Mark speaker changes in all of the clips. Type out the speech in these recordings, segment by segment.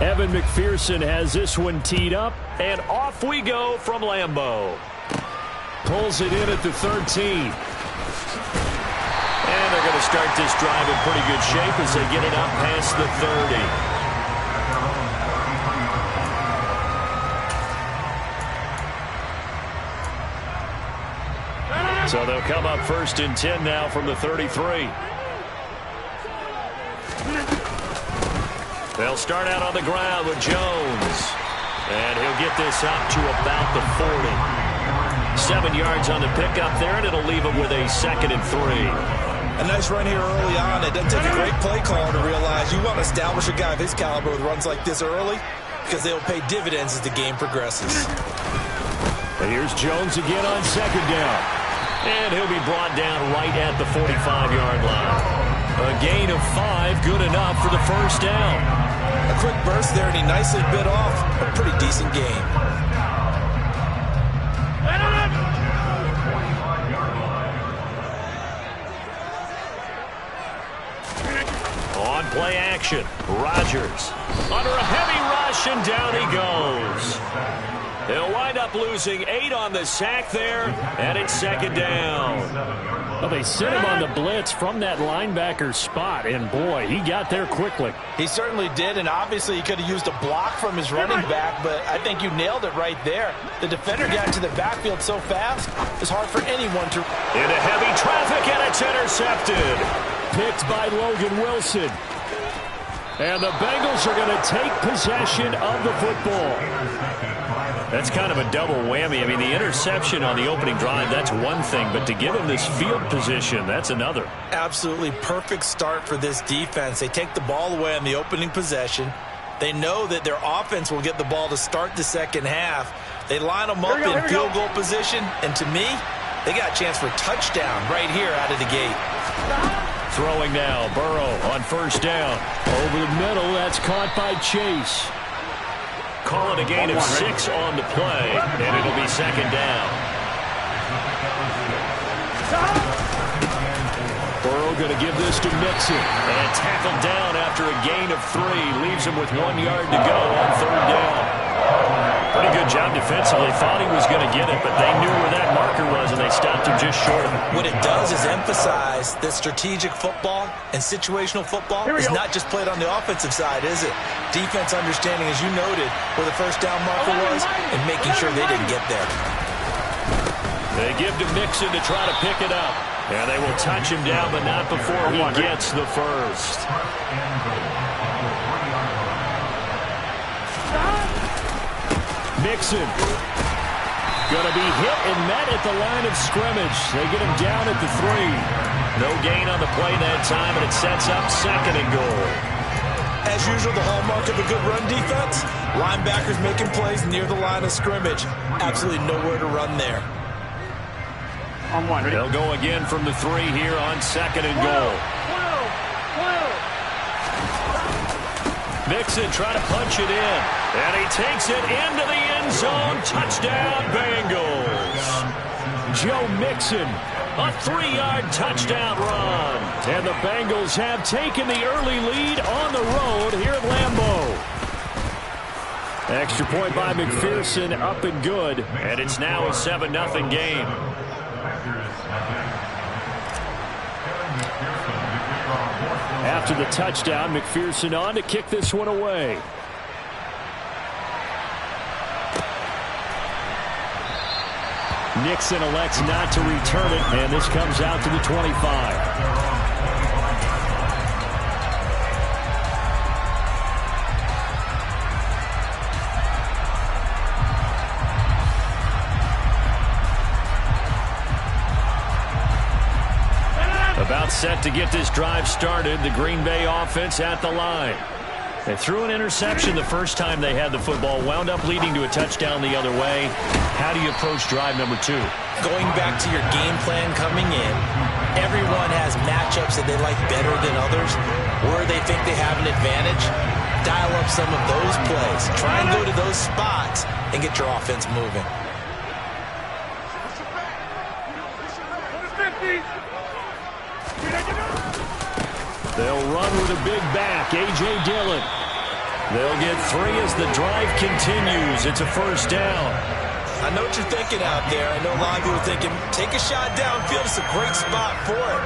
Speaker 1: Evan McPherson has this one teed up, and off we go from Lambeau. Pulls it in at the 13. And they're going to start this drive in pretty good shape as they get it up past the 30. So they'll come up 1st and 10 now from the 33. They'll start out on the ground with Jones. And he'll get this up to about the 40. 7 yards on the pickup there, and it'll leave him with a 2nd and 3.
Speaker 2: A nice run here early on. It doesn't take a great play caller to realize you want to establish a guy of his caliber with runs like this early because they'll pay dividends as the game progresses.
Speaker 1: And here's Jones again on 2nd down. And he'll be brought down right at the 45-yard line. A gain of 5, good enough for the 1st down.
Speaker 2: A quick burst there, and he nicely bit off a pretty decent gain.
Speaker 1: On play action, Rodgers under a heavy rush, and down he goes. They'll wind up losing 8 on the sack there, and it's 2nd down. Well, they sent him on the blitz from that linebacker spot, and boy, he got there quickly.
Speaker 2: He certainly did, and obviously he could have used a block from his running back, but I think you nailed it right there. The defender got into the backfield so fast, it's hard for anyone to...
Speaker 1: Into heavy traffic, and it's intercepted. Picked by Logan Wilson. And the Bengals are going to take possession of the football. That's kind of a double whammy. I mean, the interception on the opening drive, that's one thing, but to give him this field position, that's another.
Speaker 2: Absolutely perfect start for this defense. They take the ball away on the opening possession. They know that their offense will get the ball to start the second half. They line them up in field goal position, and to me, they got a chance for a touchdown right here out of the gate.
Speaker 1: Throwing now, Burrow on 1st down. Over the middle, that's caught by Chase. Call it a gain of 6 on the play, and it'll be 2nd down. Burrow going to give this to Mixon. And tackled down after a gain of 3. Leaves him with 1 yard to go on 3rd down. Pretty good job defensively. Thought he was going to get it, but they knew where that marker was, and they stopped him just short.
Speaker 2: What it does is emphasize that strategic football and situational football is not just played on the offensive side, is it? Defense understanding, as you noted, where the 1st down marker was and making sure they didn't get there.
Speaker 1: They give to Mixon to try to pick it up. And they will touch him down, but not before he gets the 1st. Mixon going to be hit and met at the line of scrimmage. They get him down at the 3. No gain on the play that time, and it sets up 2nd and goal.
Speaker 2: As usual, the hallmark of a good run defense, linebackers making plays near the line of scrimmage. Absolutely nowhere to run there.
Speaker 1: They'll go again from the 3 here on 2nd and goal. Mixon trying to punch it in. And he takes it into the end zone. Touchdown, Bengals. Joe Mixon, a 3-yard touchdown run. And the Bengals have taken the early lead on the road here at Lambeau. Extra point by McPherson, up and good. And it's now a 7-0 game. After the touchdown, McPherson on to kick this one away. Nixon elects not to return it, and this comes out to the 25. About set to get this drive started. The Green Bay offense at the line. They threw an interception the first time they had the football, wound up leading to a touchdown the other way. How do you approach drive number 2?
Speaker 2: Going back to your game plan coming in, everyone has matchups that they like better than others, where they think they have an advantage. Dial up some of those plays. Try and go to those spots and get your offense moving.
Speaker 1: They'll run with a big back, A.J. Dillon. They'll get 3 as the drive continues. It's a first down.
Speaker 2: I know what you're thinking out there. I know a lot of you are thinking, take a shot downfield. It's a great spot for it.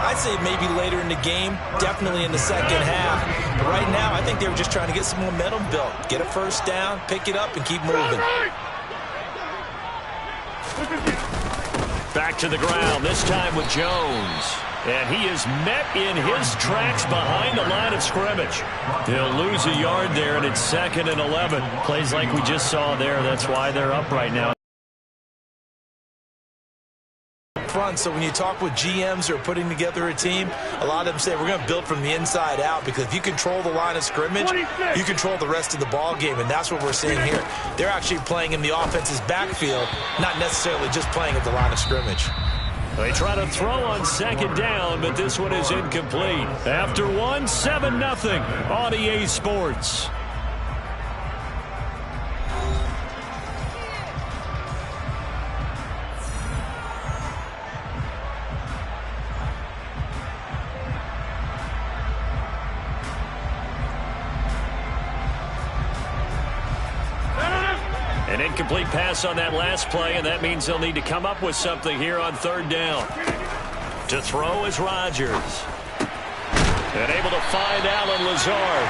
Speaker 2: I'd say maybe later in the game, definitely in the second half. But right now, I think they were just trying to get some momentum built. Get a first down, pick it up, and keep moving.
Speaker 1: Back to the ground, this time with Jones. And he is met in his tracks behind the line of scrimmage. He'll lose a yard there, and it's 2nd and 11. Plays like we just saw there. That's why they're up right now.
Speaker 2: Front, so when you talk with GMs who are putting together a team, a lot of them say we're going to build from the inside out, because if you control the line of scrimmage, you control the rest of the ball game, and that's what we're seeing here. They're actually playing in the offense's backfield, not necessarily just playing at the line of scrimmage.
Speaker 1: They try to throw on 2nd down, but this one is incomplete. After 1, 7-0 on EA Sports. An incomplete pass on that last play, and that means they'll need to come up with something here on 3rd down. To throw is Rodgers. And able to find Allen Lazard.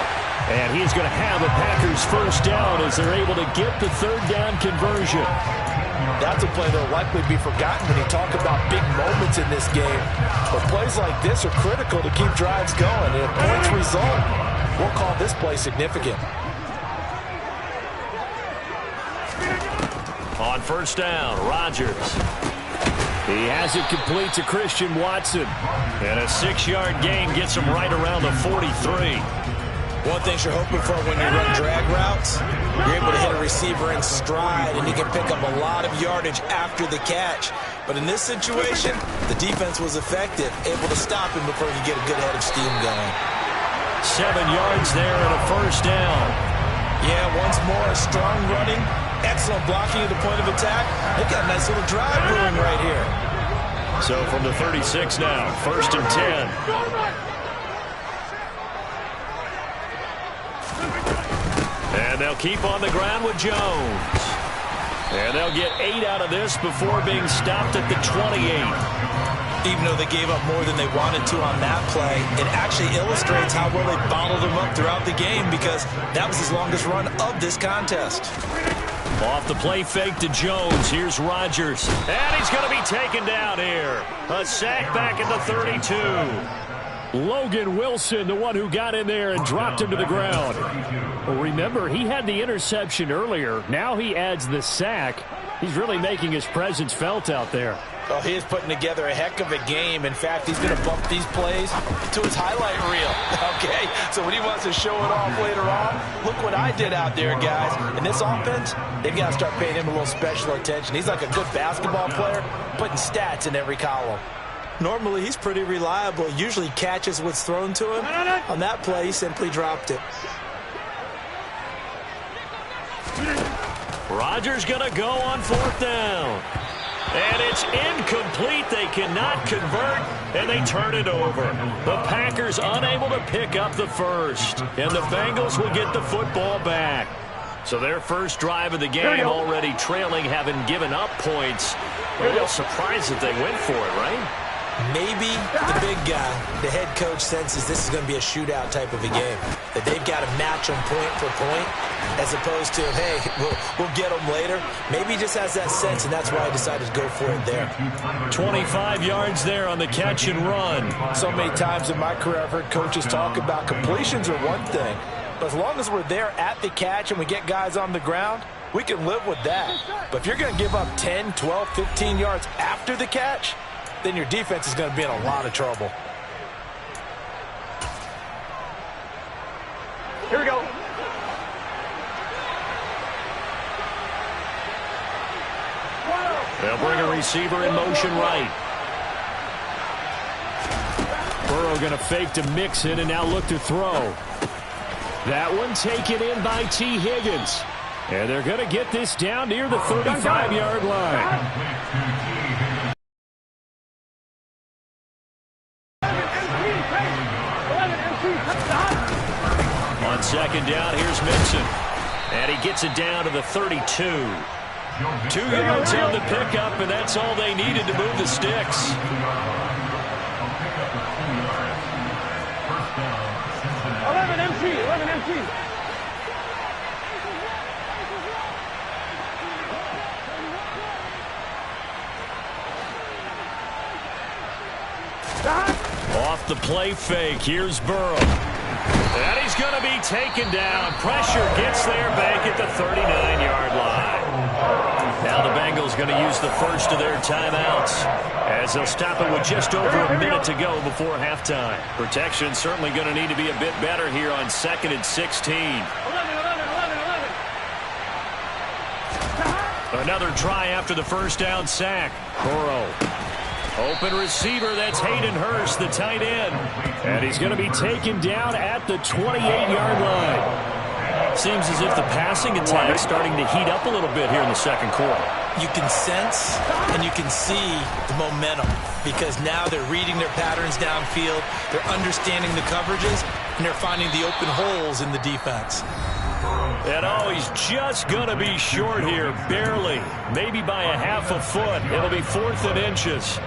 Speaker 1: And he's going to have a Packers first down as they're able to get the 3rd down conversion.
Speaker 2: That's a play that will likely be forgotten when you talk about big moments in this game. But plays like this are critical to keep drives going. And if points result, we'll call this play significant.
Speaker 1: On first down, Rodgers. He has it complete to Christian Watson. And a 6-yard gain gets him right around the 43.
Speaker 2: One thing you're hoping for when you run drag routes, you're able to hit a receiver in stride, and you can pick up a lot of yardage after the catch. But in this situation, the defense was effective, able to stop him before he could get a good head of steam going.
Speaker 1: 7 yards there and a first down.
Speaker 2: Yeah, once more, a strong running. Excellent blocking at the point of attack. They've got a nice little drive brewing right here.
Speaker 1: So from the 36 now, 1st and 10. And they'll keep on the ground with Jones. And they'll get 8 out of this before being stopped at the 28.
Speaker 2: Even though they gave up more than they wanted to on that play, it actually illustrates how well they bottled them up throughout the game, because that was his longest run of this contest.
Speaker 1: Off the play fake to Jones. Here's Rodgers. And he's going to be taken down here. A sack back at the 32. Logan Wilson, the one who got in there and dropped him to the ground. Well, remember, he had the interception earlier. Now he adds the sack. He's really making his presence felt out there.
Speaker 2: Oh, he is putting together a heck of a game. In fact, he's going to bump these plays to his highlight reel. Okay, so when he wants to show it off later on, look what I did out there, guys. In this offense, they've got to start paying him a little special attention. He's like a good basketball player, putting stats in every column. Normally, he's pretty reliable. Usually catches what's thrown to him. On that play, he simply dropped it.
Speaker 1: Rodgers going to go on 4th down. And it's incomplete. They cannot convert, and they turn it over. The Packers unable to pick up the first, and the Bengals will get the football back. So their first drive of the game already trailing, having given up points. A little surprised that they went for it, right?
Speaker 2: Maybe the big guy, the head coach, senses this is going to be a shootout type of a game, that they've got to match them point for point, as opposed to, hey, we'll get them later. Maybe he just has that sense, and that's why I decided to go for it there.
Speaker 1: 25 yards there on the catch and run.
Speaker 2: So many times in my career I've heard coaches talk about completions are one thing, but as long as we're there at the catch and we get guys on the ground, we can live with that. But if you're going to give up 10, 12, 15 yards after the catch, then your defense is going to be in a lot of trouble.
Speaker 3: Here we go.
Speaker 1: They'll bring a receiver in motion right. Burrow going to fake to Mixon and now look to throw. That one taken in by T. Higgins. And they're going to get this down near the 35-yard line. On 2nd down. Here's Mixon. And he gets it down to the 32. 2 yards on the pickup, and that's all they needed to move the sticks. Off the play fake, here's Burrow. And he's going to be taken down. Pressure gets there back at the 39-yard line. Now the Bengals going to use the first of their timeouts as they'll stop it with just over a minute to go before halftime. Protection certainly going to need to be a bit better here on 2nd and 16. Another try after the first down sack. Burrow. Open receiver, that's Hayden Hurst, the tight end. And he's going to be taken down at the 28-yard line. Seems as if the passing attack is starting to heat up a little bit here in the second quarter. You can sense and you can see the momentum because now they're reading their patterns downfield, they're understanding the coverages, and they're finding the open holes in the defense. And oh, he's just going to be short here, barely. Maybe by a half a foot. It'll be 4th and inches.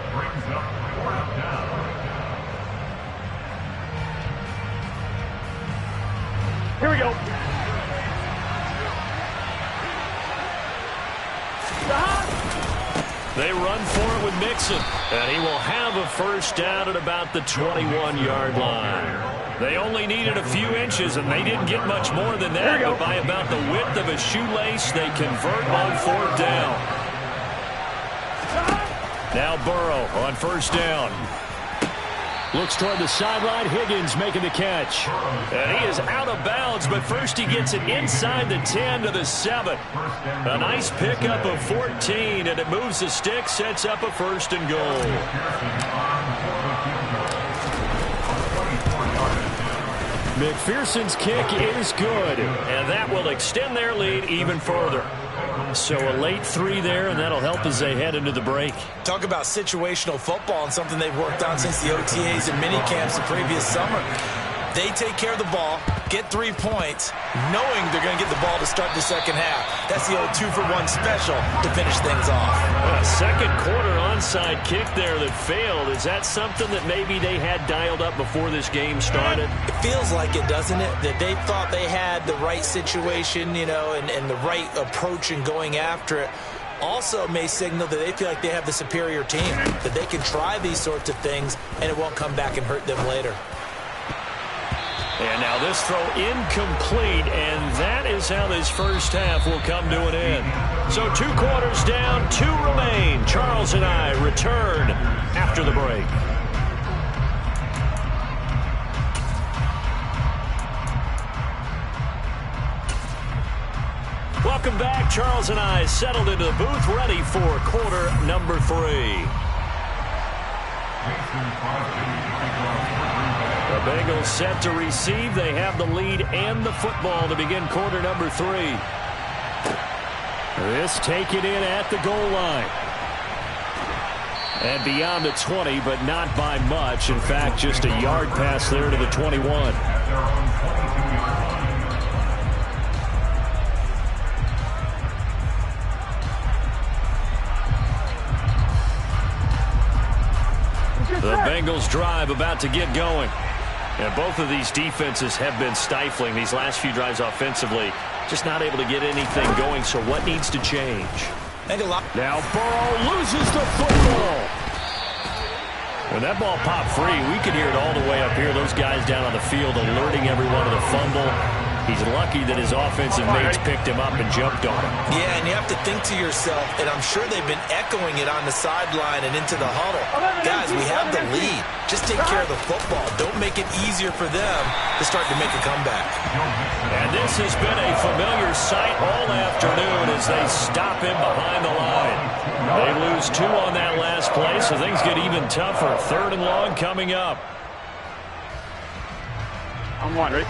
Speaker 3: Here we go.
Speaker 1: They run for it with Mixon, and he will have a first down at about the 21-yard line. They only needed a few inches, and they didn't get much more than that. But by about the width of a shoelace, they convert on 4th down. Now Burrow on first down. Looks toward the sideline. Higgins making the catch. And he is out of bounds, but first he gets it inside the 10 to the 7. A nice pickup of 14, and it moves the stick, sets up a 1st and goal. McPherson's kick is good, and that will extend their lead even further. So a late 3 there, and that'll help as they head into the break.
Speaker 2: Talk about situational football and something they've worked on since the OTAs and minicamps the previous summer. They take care of the ball, get 3 points, knowing they're going to get the ball to start the second half. That's the old 2-for-1 special to finish things off.
Speaker 1: A second quarter onside kick there that failed. Is that something that maybe they had dialed up before this game started?
Speaker 2: It feels like it, doesn't it? That they thought they had the right situation, you know, and the right approach in going after it. Also may signal that they feel like they have the superior team, that they can try these sorts of things and it won't come back and hurt them later.
Speaker 1: And now this throw incomplete, and that is how this first half will come to an end. So 2 quarters down, 2 remain. Charles and I return after the break. Welcome back. Charles and I settled into the booth, ready for quarter number 3. The Bengals set to receive. They have the lead and the football to begin quarter number 3. This taken in at the goal line. And beyond the 20, but not by much. In fact, just a yard pass there to the 21. The Bengals drive about to get going. And both of these defenses have been stifling these last few drives offensively. Just not able to get anything going, so what needs to change? Now Burrow loses the football. And that ball popped free. We could hear it all the way up here. Those guys down on the field alerting everyone of the fumble. He's lucky that his offensive mates picked him up and jumped on him.
Speaker 2: Yeah, and you have to think to yourself, and I'm sure they've been echoing it on the sideline and into the huddle. Guys, we have the lead. Just take care of the football. Don't make it easier for them to start to make a comeback.
Speaker 1: And this has been a familiar sight all afternoon as they stop him behind the line. They lose 2 on that last play, so things get even tougher. 3rd and long coming up.
Speaker 3: I'm one, ready?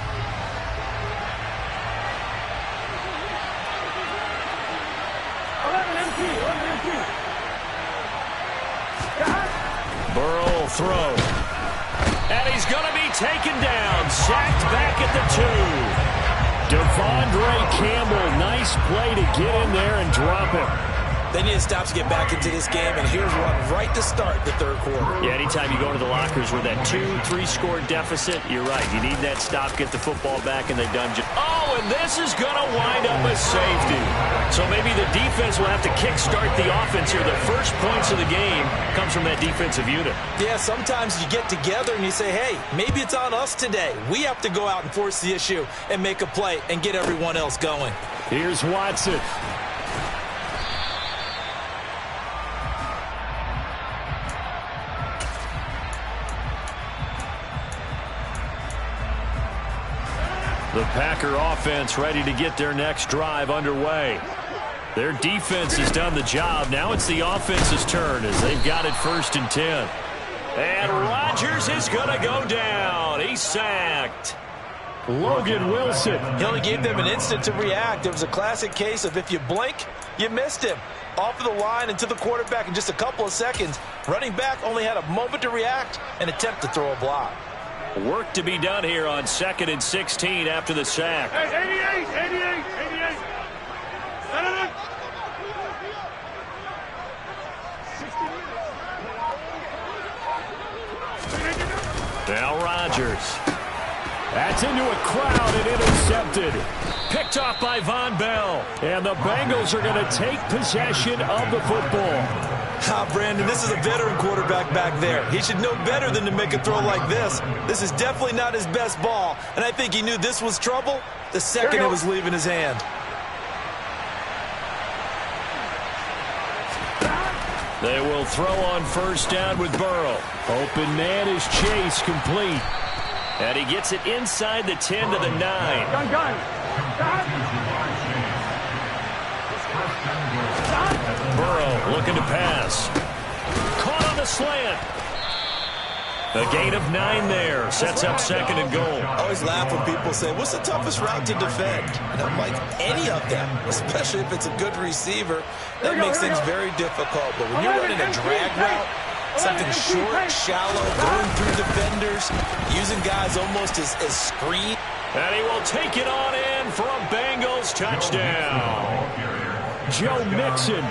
Speaker 1: Burrow will throw. And he's going to be taken down. Sacked back at the 2. Devondre Campbell, nice play to get in there and drop him.
Speaker 2: They need to stop to get back into this game, and here's one right to start the third quarter.
Speaker 1: Yeah, anytime you go to the lockers with that 2-3 score deficit, you're right. You need that stop, get the football back, and they've done just... Oh, and this is going to wind up a safety. So maybe the defense will have to kickstart the offense here. The first points of the game comes from that defensive unit.
Speaker 2: Yeah, sometimes you get together and you say, hey, maybe it's on us today. We have to go out and force the issue and make a play and get everyone else going.
Speaker 1: Here's Watson. The Packer offense ready to get their next drive underway. Their defense has done the job. Now it's the offense's turn as they've got it 1st and 10. And Rodgers is going to go down. He's sacked. Logan Wilson.
Speaker 2: He only gave them an instant to react. It was a classic case of if you blink, you missed him. Off of the line and to the quarterback in just a couple of seconds. Running back only had a moment to react and attempt to throw a block.
Speaker 1: Work to be done here on 2nd and 16 after the sack.
Speaker 3: Hey, 88.
Speaker 1: Now Rodgers. That's into a crowd and intercepted. Picked off by Von Bell. And the Bengals are going to take possession of the football.
Speaker 2: Brandon, this is a veteran quarterback back there. He should know better than to make a throw like this. This is definitely not his best ball, and I think he knew this was trouble the second it was leaving his hand.
Speaker 1: They will throw on 1st down with Burrow. Open man is Chase, complete. And he gets it inside the 10 to the 9. Burrow looking to pass. Caught on the slant. A gain of 9 there. Sets up 2nd and goal.
Speaker 2: I always laugh when people say, what's the toughest route to defend? And I'm like, any of them, especially if it's a good receiver. That makes things very difficult. But when you're running a drag route, something short, shallow, going through defenders, using guys almost as screen.
Speaker 1: And he will take it on in for a Bengals touchdown. Joe Mixon,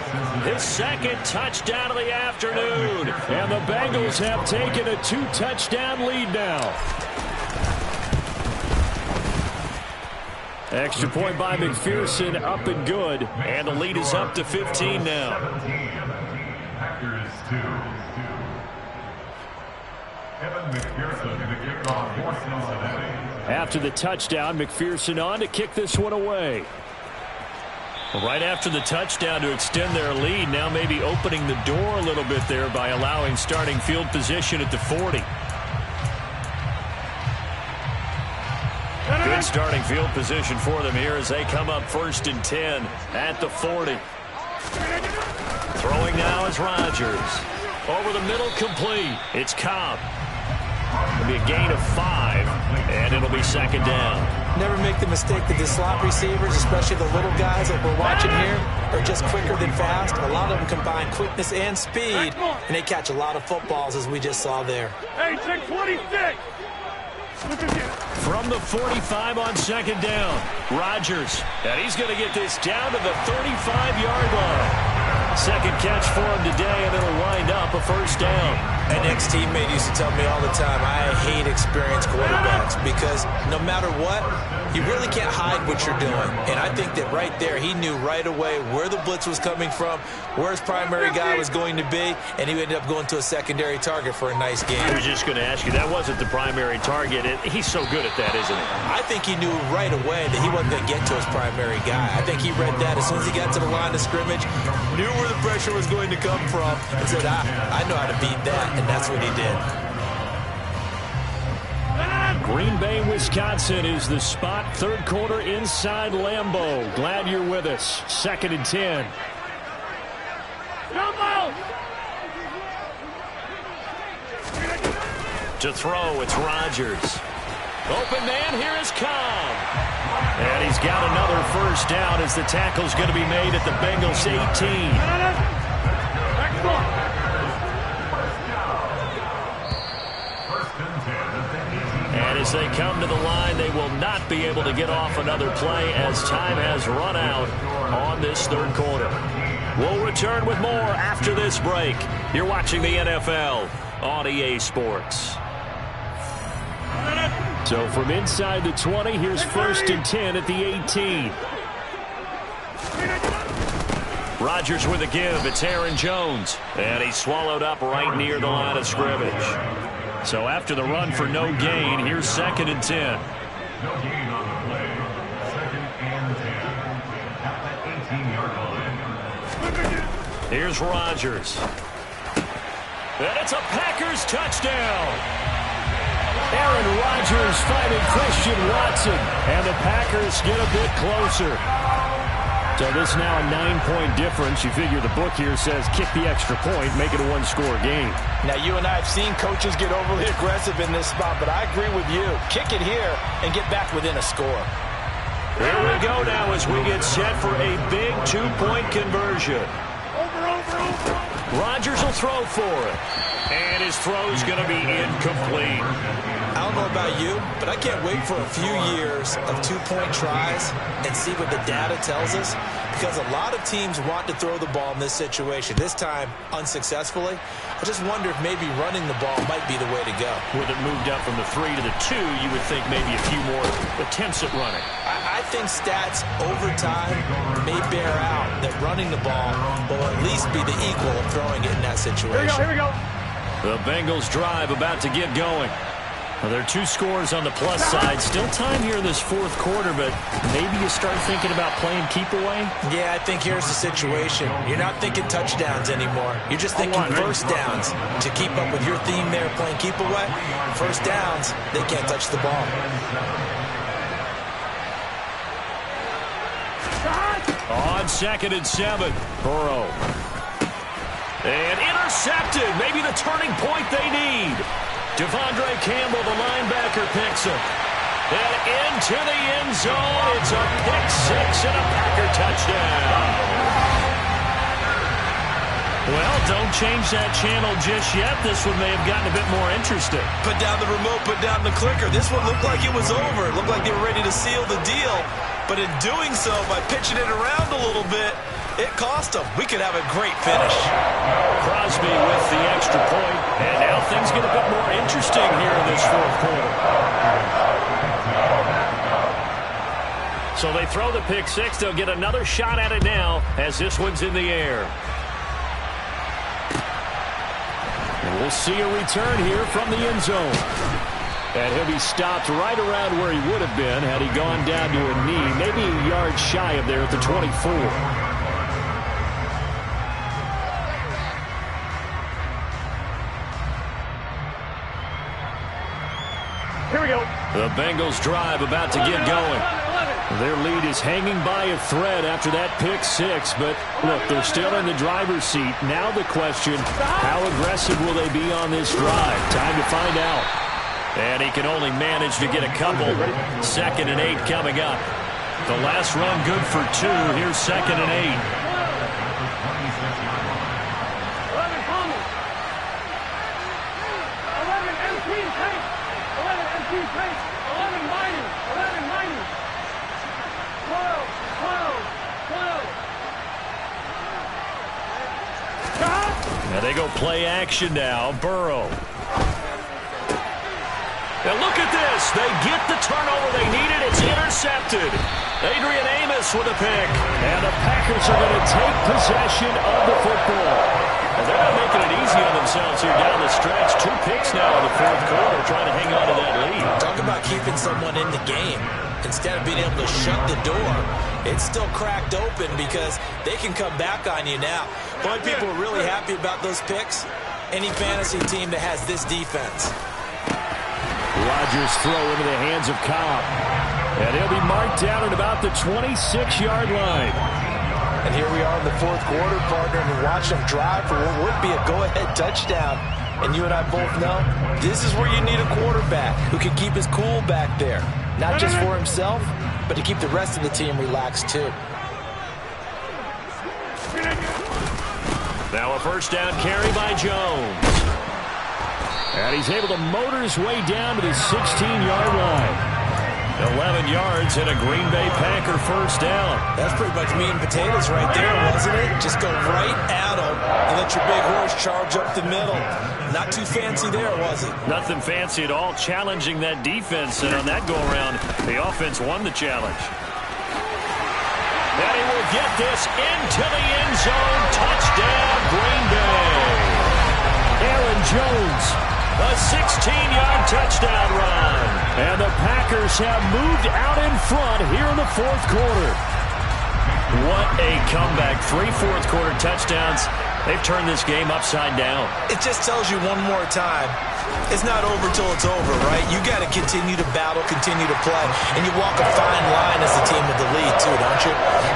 Speaker 1: his 2nd touchdown of the afternoon. And the Bengals have taken a 2-touchdown lead now. Extra point by McPherson, up and good. And the lead is up to 15 now. After the touchdown, McPherson on to kick this one away. Right after the touchdown to extend their lead, now maybe opening the door a little bit there by allowing starting field position at the 40. Good starting field position for them here as they come up 1st and 10 at the 40. Throwing now is Rodgers. Over the middle, complete. It's Cobb. It'll be a gain of 5, and it'll be 2nd down.
Speaker 2: Never make the mistake that the slot receivers, especially the little guys that we're watching here, are just quicker than fast. A lot of them combine quickness and speed, and they catch a lot of footballs, as we just saw there.
Speaker 3: Hey, check 26.
Speaker 1: From the 45 on 2nd down, Rodgers. And he's going to get this down to the 35-yard line. 2nd catch for him today, and it'll wind up a 1st down.
Speaker 2: An ex-teammate used to tell me all the time, I hate experienced quarterbacks because no matter what, you really can't hide what you're doing. And I think that right there, he knew right away where the blitz was coming from, where his primary guy was going to be, and he ended up going to a secondary target for a nice game.
Speaker 1: I was just going to ask you, that wasn't the primary target. He's so good at that, isn't he?
Speaker 2: I think he knew right away that he wasn't going to get to his primary guy. I think he read that as soon as he got to the line of scrimmage, knew where the pressure was going to come from, and said, I know how to beat that. And that's what he did.
Speaker 1: Green Bay, Wisconsin is the spot. 3rd quarter inside Lambeau. Glad you're with us. 2nd and 10. To throw, it's Rodgers. Open man, here is Cobb. And he's got another 1st down as the tackle's going to be made at the Bengals 18. And as As they come to the line, they will not be able to get off another play as time has run out on this third quarter. We'll return with more after this break. You're watching the NFL on EA Sports. So from inside the 20, here's 1st and 10 at the 18. Rodgers with a give. It's Aaron Jones. And he's swallowed up right near the line of scrimmage. So after the run for no gain, here's 2nd and 10.
Speaker 4: No gain on the play. 2nd and 10. At the 18-yard line.
Speaker 1: Here's Rodgers. And it's a Packers touchdown. Aaron Rodgers finding Christian Watson. And the Packers get a bit closer. So this now a 9-point difference. You figure the book here says kick the extra point, make it a one-score game.
Speaker 2: Now, you and I have seen coaches get overly aggressive in this spot, but I agree with you. Kick it here and get back within a score.
Speaker 1: Here we go now as we get set for a big 2-point conversion. Rodgers will throw for it. And his throw's going to be incomplete.
Speaker 2: I don't know about you, but I can't wait for a few years of 2-point tries and see what the data tells us, because a lot of teams want to throw the ball in this situation. This time, unsuccessfully. I just wonder if maybe running the ball might be the way to go.
Speaker 1: With it moved up from the 3 to the 2, you would think maybe a few more attempts at running.
Speaker 2: I think stats over time may bear out that running the ball will at least be the equal of throwing it in that situation.
Speaker 3: Here we go.
Speaker 1: The Bengals drive about to get going. Well, there are 2 scores on the plus side. Still time here in this 4th quarter, but maybe you start thinking about playing keep away?
Speaker 2: Yeah, I think here's the situation. You're not thinking touchdowns anymore. You're just thinking first downs. To keep up with your theme there, playing keep away, first downs, they can't touch the ball.
Speaker 1: On 2nd and 7, Burrow. And intercepted. Maybe the turning point they need. Devondre Campbell, the linebacker, picks him. And into the end zone. It's a pick 6 and a Packer touchdown. Well, don't change that channel just yet. This one may have gotten a bit more interesting.
Speaker 2: Put down the remote, put down the clicker. This one looked like it was over. It looked like they were ready to seal the deal. But in doing so, by pitching it around a little bit, it cost them. We could have a great finish.
Speaker 1: Crosby with the extra point. And now things get a bit more interesting here in this 4th quarter. So they throw the pick 6. They'll get another shot at it now as this one's in the air. And we'll see a return here from the end zone. And he'll be stopped right around where he would have been had he gone down to a knee, maybe a yard shy of there at the 24.
Speaker 3: Here we go.
Speaker 1: The Bengals drive about to get going. Their lead is hanging by a thread after that pick 6, but look, they're still in the driver's seat. Now the question, how aggressive will they be on this drive? Time to find out. And he can only manage to get a couple. 2nd and 8 coming up. The last run good for 2. Here's 2nd and 8.
Speaker 3: 11 Thomas. 11 MP Tank. 11 MP Tank. 11 Mining. 11 Mining. 12. 12. 12.
Speaker 1: Now they go play action now. Burrow. And look at this. They get the turnover they needed. It's intercepted. Adrian Amos with a pick. And the Packers are going to take possession of the football. And they're not making it easy on themselves here down the stretch. 2 picks now in the 4th quarter trying to hang on to that lead.
Speaker 2: Talk about keeping someone in the game. Instead of being able to shut the door, it's still cracked open because they can come back on you now. The only people who are really happy about those picks, any fantasy team that has this defense.
Speaker 1: Rodgers throw into the hands of Cobb. And he'll be marked down at about the 26-yard line.
Speaker 2: And here we are in the 4th quarter, partner, and watch them drive for what would be a go-ahead touchdown. And you and I both know this is where you need a quarterback who can keep his cool back there. Not just for himself, but to keep the rest of the team relaxed too.
Speaker 1: Now a 1st down carry by Jones. And he's able to motor his way down to the 16-yard line. 11 yards and a Green Bay Packer first down.
Speaker 2: That's pretty much meat and potatoes right there, wasn't it? Just go right at them and let your big horse charge up the middle. Not too fancy there, was it?
Speaker 1: Nothing fancy at all, challenging that defense. And on that go-around, the offense won the challenge. And he will get this into the end zone. Touchdown, Green Bay. Aaron Jones. A 16-yard touchdown run. And the Packers have moved out in front here in the fourth quarter. What a comeback. 3 fourth-quarter touchdowns. They've turned this game upside down.
Speaker 2: It just tells you one more time, it's not over till it's over, right? You got to continue to battle, continue to play, and you walk a fine line as a team with the lead, too, don't you?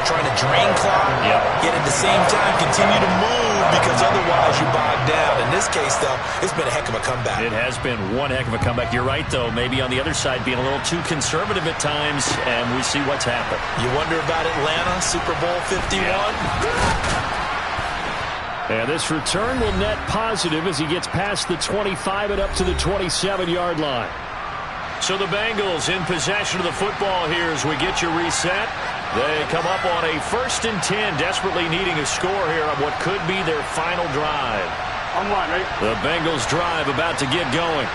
Speaker 2: Trying to drain clock, yet at the same time continue to move because otherwise you bog down. In this case, though, it's been a heck of a comeback.
Speaker 1: It has been one heck of a comeback. You're right, though. Maybe on the other side being a little too conservative at times, and we see what's happened.
Speaker 2: You wonder about Atlanta, Super Bowl 51?
Speaker 1: Yeah. And this return will net positive as he gets past the 25 and up to the 27-yard line. So the Bengals in possession of the football here as we get you reset. They come up on a 1st and 10, desperately needing a score here on what could be their final drive.
Speaker 3: I'm one, right?
Speaker 1: The Bengals drive about to get going.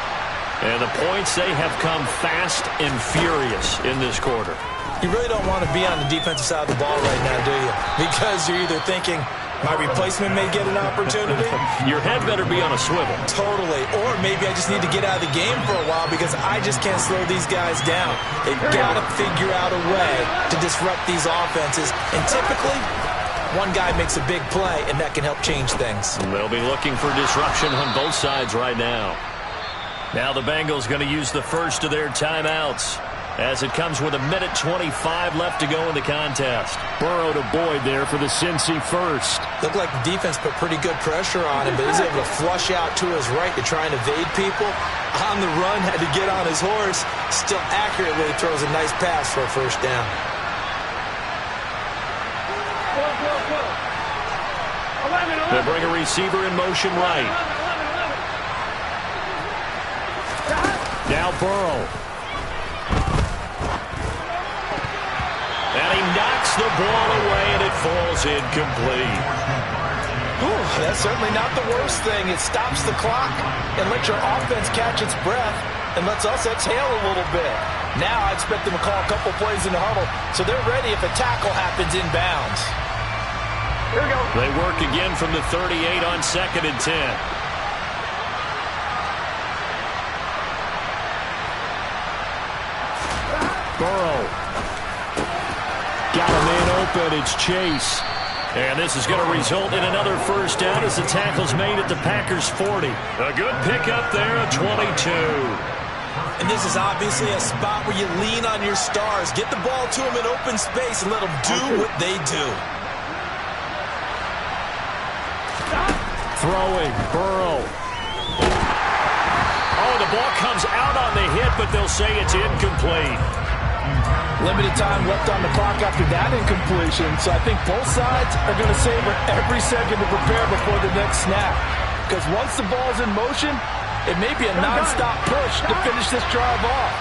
Speaker 1: And the points, they have come fast and furious in this quarter.
Speaker 2: You really don't want to be on the defensive side of the ball right now, do you? Because you're either thinking, my replacement may get an opportunity.
Speaker 1: Your head better be on a swivel.
Speaker 2: Totally. Or maybe I just need to get out of the game for a while because I just can't slow these guys down. They've got to figure out a way to disrupt these offenses. And typically, one guy makes a big play, and that can help change things.
Speaker 1: They'll be looking for disruption on both sides right now. Now the Bengals going to use the first of their timeouts as it comes with 1:25 left to go in the contest. Burrow to Boyd there for the Cincy first.
Speaker 2: Looked like the defense put pretty good pressure on him, but he's able to flush out to his right to try and evade people. On the run, had to get on his horse. Still accurately throws a nice pass for a first down.
Speaker 1: They bring a receiver in motion right. Now Burrow. And he knocks the ball away, and it falls incomplete.
Speaker 2: Ooh, that's certainly not the worst thing. It stops the clock and lets your offense catch its breath and lets us exhale a little bit. Now I expect them to call a couple plays in the huddle so they're ready if a tackle happens inbounds.
Speaker 3: Here we go.
Speaker 1: They work again from the 38 on 2nd and 10. Burrow. Got a man open. It's Chase. And this is going to result in another first down as the tackle's made at the Packers' 40. A good pickup there at 22.
Speaker 2: And this is obviously a spot where you lean on your stars. Get the ball to them in open space and let them do what they do.
Speaker 1: Throwing. Burrow. Oh, the ball comes out on the hit, but they'll say it's incomplete.
Speaker 5: Limited time left on the clock after that incompletion, so I think both sides are going to savor every second to prepare before the next snap. Because once the ball's in motion, it may be a non-stop push to finish this drive off.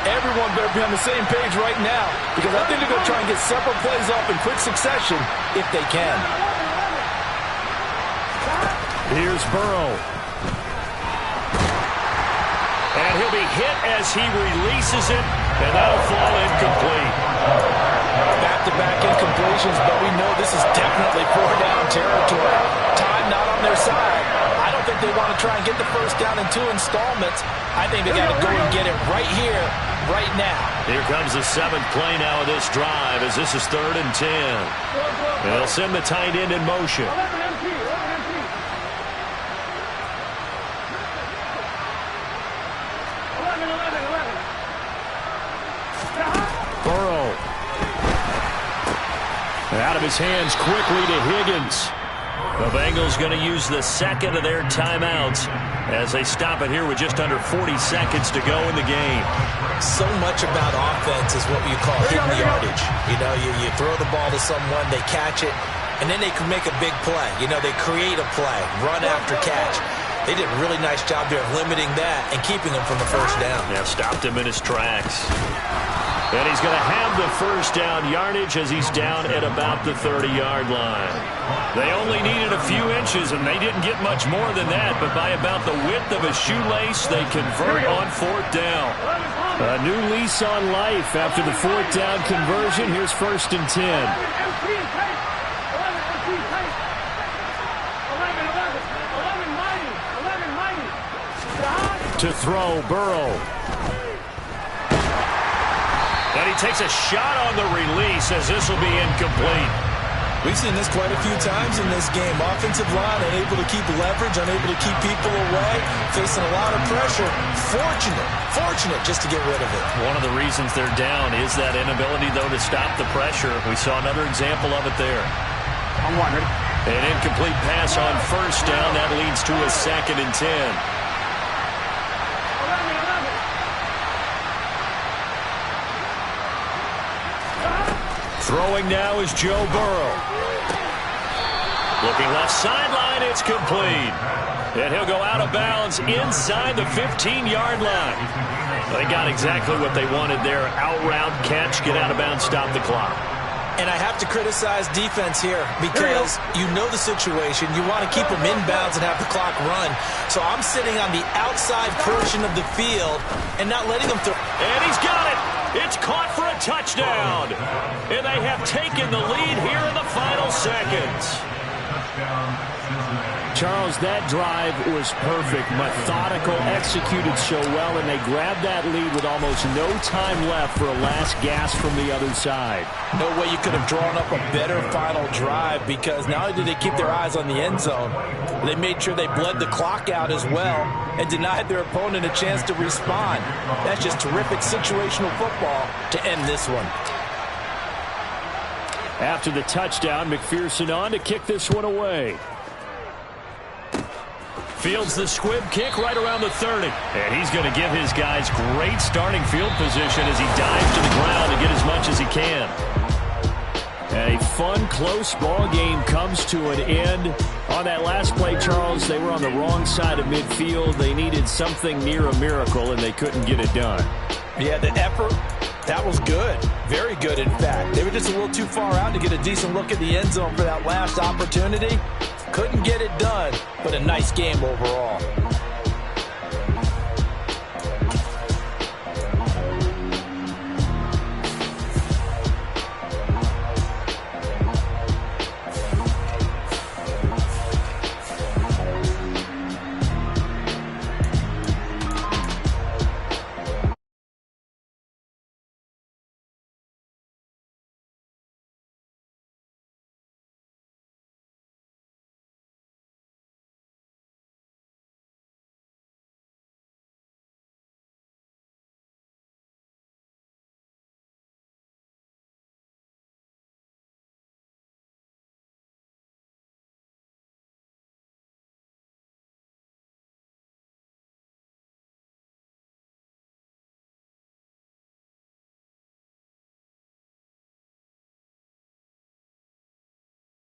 Speaker 5: Everyone better be on the same page right now, because I think they're going to try and get several plays off in quick succession if they can.
Speaker 1: Here's Burrow. And he'll be hit as he releases it, and that'll fall incomplete.
Speaker 2: Back-to-back incompletions, but we know this is definitely four-down territory. Time not on their side. I don't think they want to try and get the first down in 2 installments. I think they got to go and get it right here, right now.
Speaker 1: Here comes the 7th play now of this drive as this is 3rd and 10. And they'll send the tight end in motion. Burrow. Out of his hands quickly to Higgins. The Bengals going to use the second of their timeouts as they stop it here with just under 40 seconds to go in the game.
Speaker 2: So much about offense is what you call hitting the yardage. You know, you throw the ball to someone, they catch it, and then they can make a big play. You know, they create a play, run after catch. They did a really nice job there of limiting that and keeping him from the first down.
Speaker 1: Yeah, stopped him in his tracks. And he's going to have the first down yardage as he's down at about the 30-yard line. They only needed a few inches, and they didn't get much more than that. But by about the width of a shoelace, they convert on fourth down. A new lease on life after the fourth down conversion. Here's 1st and 10.
Speaker 3: 11,
Speaker 1: To throw, Burrow. And he takes a shot on the release as this will be incomplete.
Speaker 2: We've seen this quite a few times in this game. Offensive line unable to keep leverage, unable to keep people away, facing a lot of pressure. Fortunate just to get rid of it.
Speaker 1: One of the reasons they're down is that inability, though, to stop the pressure. We saw another example of it there.
Speaker 3: I'm one, ready?
Speaker 1: An incomplete pass on first down. That leads to a 2nd and 10. Throwing now is Joe Burrow. Looking left sideline, it's complete. And he'll go out of bounds inside the 15-yard line. They got exactly what they wanted there. Out route, catch, get out of bounds, stop the clock.
Speaker 2: And I have to criticize defense here because you know the situation. You want to keep them inbounds and have the clock run. So I'm sitting on the outside portion of the field and not letting them throw.
Speaker 1: And he's got it. It's caught for a touchdown. And they have taken the lead here in the final seconds. Charles, that drive was perfect. Methodical, executed so well, and they grabbed that lead with almost no time left for a last gasp from the other side.
Speaker 5: No way you could have drawn up a better final drive because not only did they keep their eyes on the end zone, they made sure they bled the clock out as well and denied their opponent a chance to respond. That's just terrific situational football to end this one.
Speaker 1: After the touchdown, McPherson on to kick this one away. Fields the squib kick right around the 30. And he's going to give his guys great starting field position as he dives to the ground to get as much as he can. And a fun, close ball game comes to an end. On that last play, Charles, they were on the wrong side of midfield. They needed something near a miracle, and they couldn't get it done.
Speaker 5: Yeah, the effort, that was good. Very good, in fact. They were just a little too far out to get a decent look at the end zone for that last opportunity. Couldn't get it done, but a nice game overall.